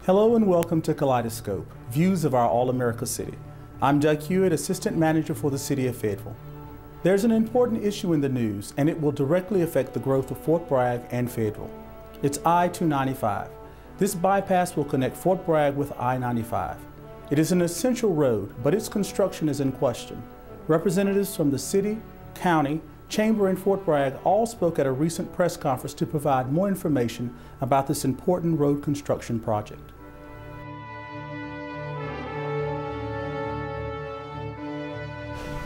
Hello and welcome to Kaleidoscope, Views of our All-America City. I'm Doug Hewitt, Assistant Manager for the City of Fayetteville. There's an important issue in the news and it will directly affect the growth of Fort Bragg and Fayetteville. It's I-295. This bypass will connect Fort Bragg with I-95. It is an essential road, but its construction is in question. Representatives from the city, county, Chamber, and Fort Bragg all spoke at a recent press conference to provide more information about this important road construction project.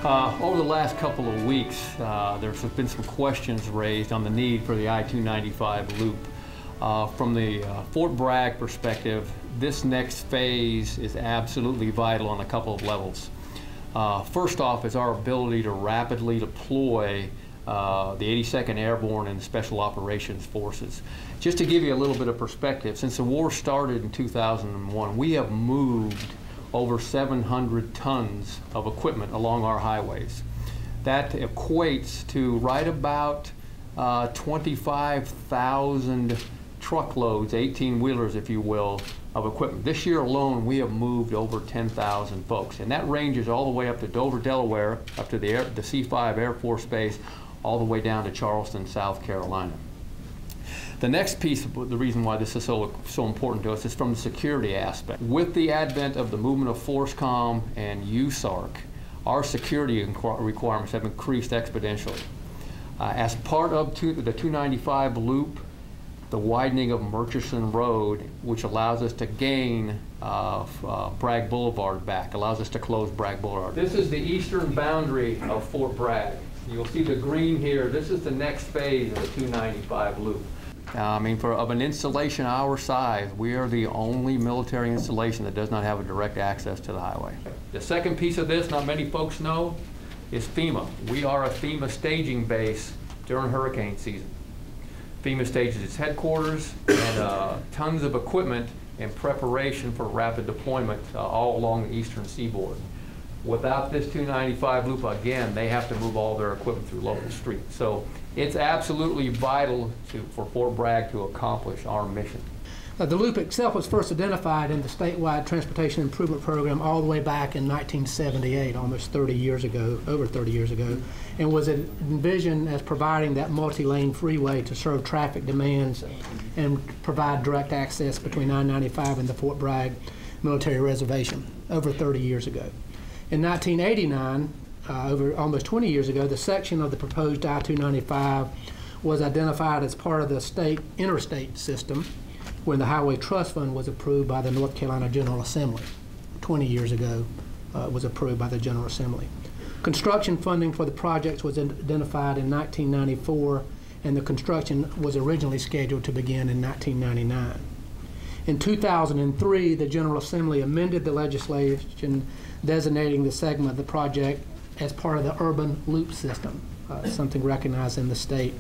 Over the last couple of weeks, there's been some questions raised on the need for the I-295 loop. From the Fort Bragg perspective, this next phase is absolutely vital on a couple of levels. First off is our ability to rapidly deploy the 82nd Airborne and Special Operations Forces. Just to give you a little bit of perspective, since the war started in 2001, we have moved over 700 tons of equipment along our highways. That equates to right about 25,000 truckloads, 18-wheelers if you will, of equipment. This year alone, we have moved over 10,000 folks, and that ranges all the way up to Dover, Delaware, up to the C-5 Air Force Base, all the way down to Charleston, South Carolina. The next piece, the reason why this is so important to us, is from the security aspect. With the advent of the movement of FORSCOM and USARC, our security requirements have increased exponentially. As part of the 295 loop, the widening of Murchison Road, which allows us to gain Bragg Boulevard back, allows us to close Bragg Boulevard. This is the eastern boundary of Fort Bragg. You'll see the green here. This is the next phase of the 295 loop. I mean, of an installation our size, we are the only military installation that does not have a direct access to the highway. The second piece of this, not many folks know, is FEMA. We are a FEMA staging base during hurricane season. FEMA stages its headquarters and tons of equipment in preparation for rapid deployment all along the eastern seaboard. Without this 295 loop, again, they have to move all their equipment through local streets. So it's absolutely vital for Fort Bragg to accomplish our mission. The loop itself was first identified in the statewide transportation improvement program all the way back in 1978, almost 30 years ago, over 30 years ago, and was envisioned as providing that multi-lane freeway to serve traffic demands and provide direct access between I-95 and the Fort Bragg military reservation over 30 years ago. In 1989, over almost 20 years ago, the section of the proposed I-295 was identified as part of the state interstate system when the Highway Trust Fund was approved by the North Carolina General Assembly. 20 years ago, it was approved by the General Assembly. Construction funding for the projects was identified in 1994, and the construction was originally scheduled to begin in 1999. In 2003, the General Assembly amended the legislation designating the segment of the project as part of the urban loop system, something recognized in the state.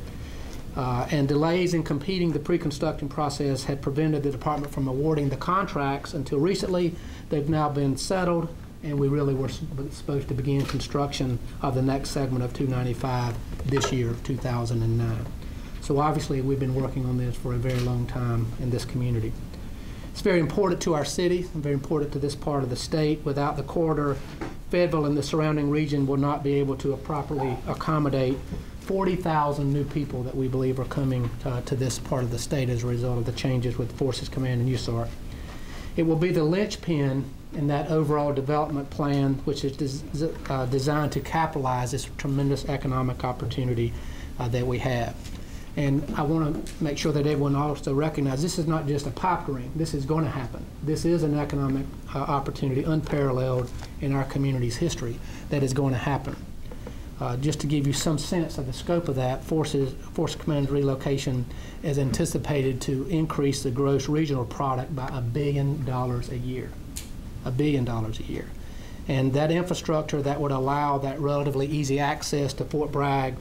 And delays in completing the pre-construction process had prevented the department from awarding the contracts until recently. They've now been settled, and we really were supposed to begin construction of the next segment of 295 this year, 2009. So obviously we've been working on this for a very long time in this community. It's very important to our city and very important to this part of the state. Without the corridor, Fayetteville and the surrounding region will not be able to properly accommodate 40,000 new people that we believe are coming to this part of the state as a result of the changes with Forces Command and USARC. It will be the linchpin in that overall development plan, which is designed to capitalize this tremendous economic opportunity that we have. And I want to make sure that everyone also recognizes this is not just a pipe dream. This is going to happen. This is an economic opportunity unparalleled in our community's history that is going to happen. Just to give you some sense of the scope of that, Force Command relocation is anticipated to increase the gross regional product by $1 billion a year. $1 billion a year. And that infrastructure that would allow that relatively easy access to Fort Bragg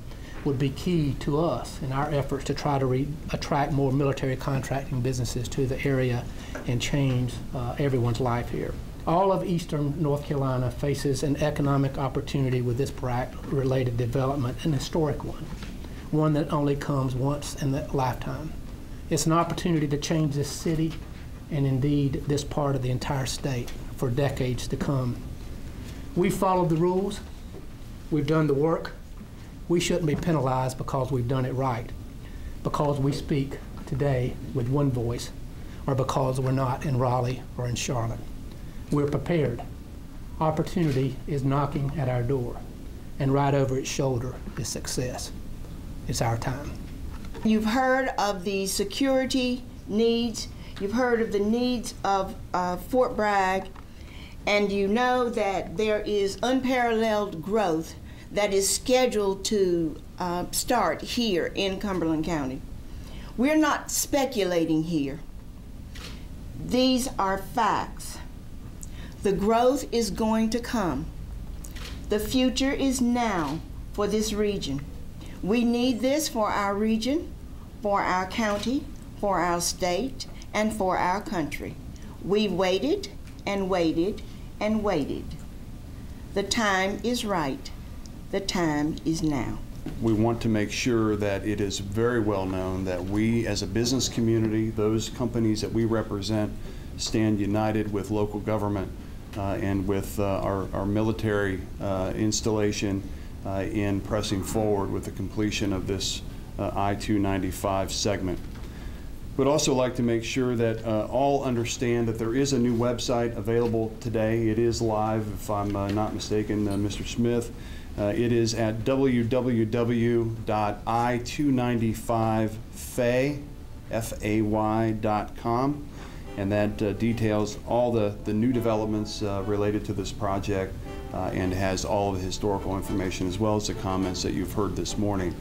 would be key to us in our efforts to try to attract more military contracting businesses to the area and change everyone's life here. All of eastern North Carolina faces an economic opportunity with this Bragg-related development, an historic one that only comes once in a lifetime. It's an opportunity to change this city and indeed this part of the entire state for decades to come. We followed the rules. We've done the work. We shouldn't be penalized because we've done it right, because we speak today with one voice, or because we're not in Raleigh or in Charlotte. We're prepared. Opportunity is knocking at our door, and right over its shoulder is success. It's our time. You've heard of the security needs. You've heard of the needs of Fort Bragg, and you know that there is unparalleled growth that is scheduled to start here in Cumberland County. We're not speculating here. These are facts. The growth is going to come. The future is now for this region. We need this for our region, for our county, for our state, and for our country. We waited and waited and waited. The time is right. The time is now. We want to make sure that it is very well known that we as a business community, those companies that we represent, stand united with local government and with our military installation in pressing forward with the completion of this I-295 segment. We'd also like to make sure that all understand that there is a new website available today. It is live, if I'm not mistaken, Mr. Smith. It is at www.I-295fay.com, and that details all the new developments related to this project and has all of the historical information as well as the comments that you've heard this morning.